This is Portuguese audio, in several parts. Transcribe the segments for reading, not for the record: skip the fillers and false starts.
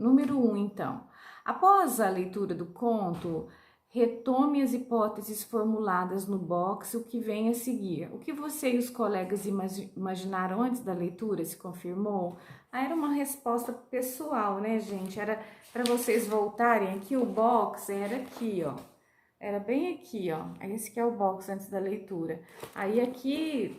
Número 1, então. Após a leitura do conto, retome as hipóteses formuladas no box, o que vem a seguir. O que você e os colegas imaginaram antes da leitura se confirmou? Era uma resposta pessoal, né, gente? Era para vocês voltarem aqui, o box era aqui, ó. Era bem aqui, ó. Esse que é o box antes da leitura. Aí aqui,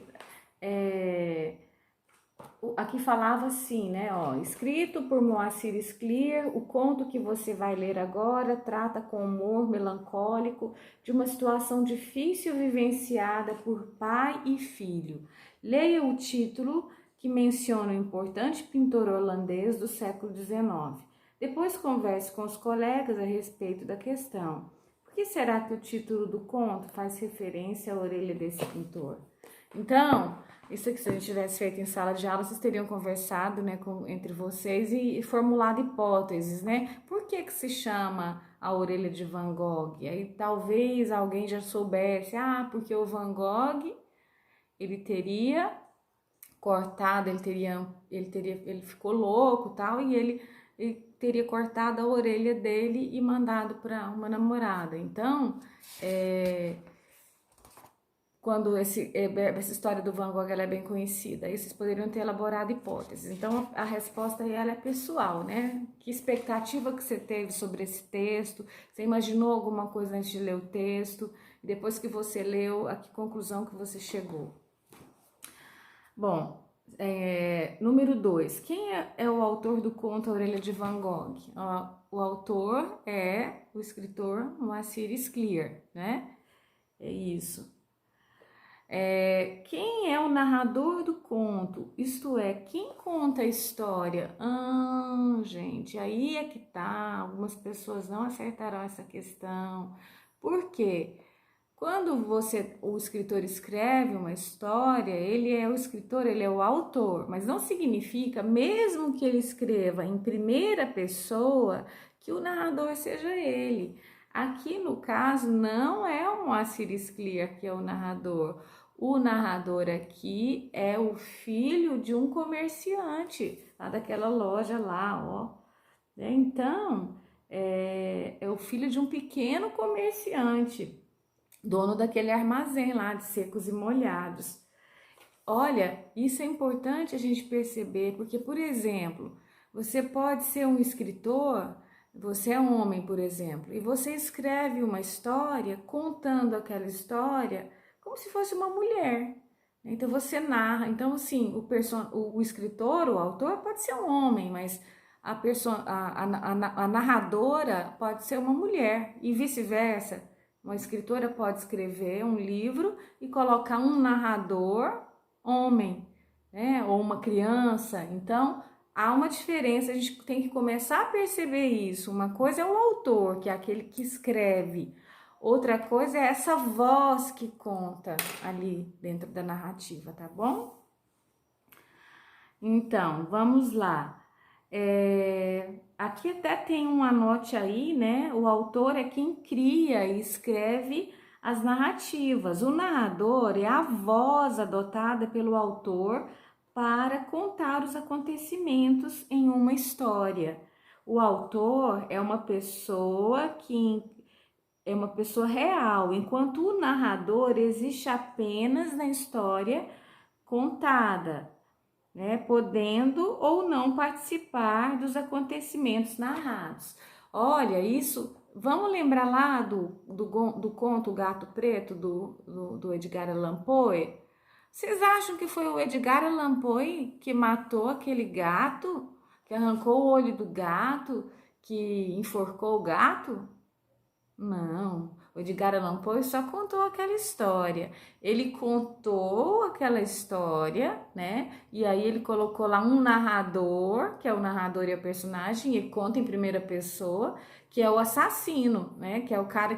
aqui falava assim, né, ó, escrito por Moacir Scliar, o conto que você vai ler agora trata com humor melancólico de uma situação difícil vivenciada por pai e filho. Leia o título, que menciona o importante pintor holandês do século XIX. Depois converse com os colegas a respeito da questão. Por que será que o título do conto faz referência à orelha desse pintor? Então, isso aqui, se a gente tivesse feito em sala de aula, vocês teriam conversado, né, entre vocês e formulado hipóteses, né? Por que se chama a orelha de Van Gogh? Aí talvez alguém já soubesse, porque o Van Gogh, ele teria cortado, ele ficou louco, tal, e ele teria cortado a orelha dele e mandado para uma namorada. Então, quando essa história do Van Gogh ela é bem conhecida, aí vocês poderiam ter elaborado hipóteses. Então, a resposta ela é pessoal, né? Que expectativa que você teve sobre esse texto? Você imaginou alguma coisa antes de ler o texto? E depois que você leu, a que conclusão que você chegou? Bom, número 2. Quem é o autor do conto A Orelha de Van Gogh? O autor é o escritor Moacir Scliar, né? É isso. Quem é o narrador do conto? Isto é, quem conta a história? Gente, aí é que tá. Algumas pessoas não acertaram essa questão. Por quê? Quando o escritor escreve uma história, ele é o escritor, ele é o autor, mas não significa, mesmo que ele escreva em primeira pessoa, que o narrador seja ele. Aqui, no caso, não é o Moacir Scliar que é o narrador. O narrador aqui é o filho de um comerciante, lá daquela loja lá, ó. Então, é o filho de um pequeno comerciante, dono daquele armazém lá de secos e molhados. Olha, isso é importante a gente perceber, porque, por exemplo, você pode ser um escritor, você é um homem, por exemplo, e você escreve uma história contando aquela história como se fosse uma mulher. Então você narra. Então, assim, o escritor, o autor pode ser um homem, mas a narradora pode ser uma mulher, e vice-versa. Uma escritora pode escrever um livro e colocar um narrador homem, né? Ou uma criança. Então, há uma diferença, a gente tem que começar a perceber isso. Uma coisa é o autor, que é aquele que escreve. Outra coisa é essa voz que conta ali dentro da narrativa, tá bom? Então, vamos lá. Aqui até tem um anote aí, né? O autor é quem cria e escreve as narrativas. O narrador é a voz adotada pelo autor para contar os acontecimentos em uma história. O autor é uma pessoa real, enquanto o narrador existe apenas na história contada, né, podendo ou não participar dos acontecimentos narrados. Olha, isso, vamos lembrar lá do conto O Gato Preto, do Edgar Allan Poe? Vocês acham que foi o Edgar Allan Poe que matou aquele gato, que arrancou o olho do gato, que enforcou o gato? Não, o Edgar Allan Poe só contou aquela história. Ele contou aquela história, né? E aí ele colocou lá um narrador, que é o narrador e a personagem, e conta em primeira pessoa, que é o assassino, né? Que é o cara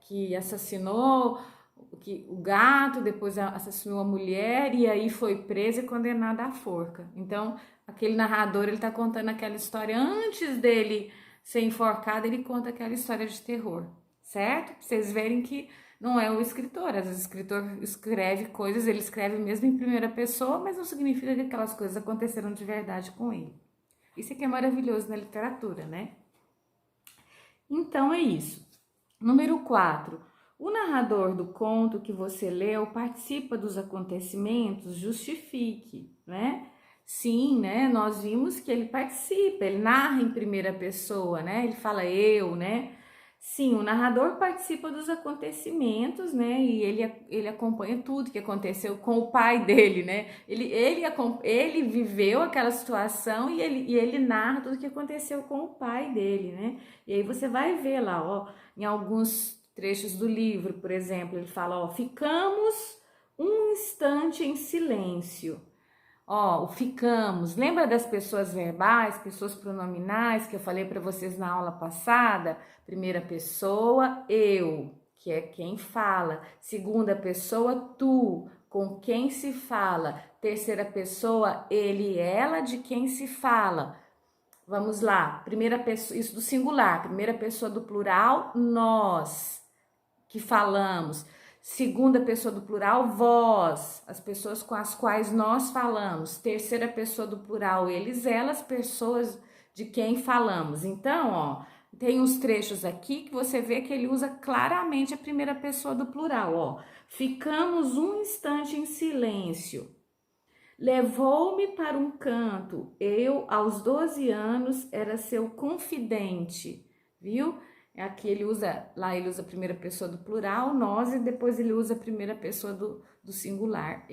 que assassinou o gato, depois assassinou a mulher e aí foi preso e condenado à forca. Então, aquele narrador, ele tá contando aquela história antes dele ser enforcado, ele conta aquela história de terror, certo? Pra vocês verem que não é o escritor. Às vezes o escritor escreve coisas, ele escreve mesmo em primeira pessoa, mas não significa que aquelas coisas aconteceram de verdade com ele. Isso é que é maravilhoso na literatura, né? Então é isso. Número 4. O narrador do conto que você leu participa dos acontecimentos, justifique, né? Sim, né? Nós vimos que ele participa, ele narra em primeira pessoa, né? Ele fala eu, né? Sim, o narrador participa dos acontecimentos, né? E ele acompanha tudo que aconteceu com o pai dele, né? Ele viveu aquela situação e ele narra tudo que aconteceu com o pai dele, né? E aí você vai ver lá, ó, em alguns trechos do livro, por exemplo, ele fala, ó, ficamos um instante em silêncio. Ó, o ficamos, lembra das pessoas verbais, pessoas pronominais que eu falei para vocês na aula passada? Primeira pessoa, eu, que é quem fala. Segunda pessoa, tu, com quem se fala. Terceira pessoa, ele e ela, de quem se fala. Vamos lá, primeira pessoa, isso do singular, primeira pessoa do plural, nós que falamos. Segunda pessoa do plural, vós, as pessoas com as quais nós falamos. Terceira pessoa do plural, eles, elas, pessoas de quem falamos. Então, ó, tem uns trechos aqui que você vê que ele usa claramente a primeira pessoa do plural, ó. Ficamos um instante em silêncio. Levou-me para um canto. Eu, aos 12 anos, era seu confidente, viu? Aqui ele usa a primeira pessoa do plural, nós, e depois ele usa a primeira pessoa do singular.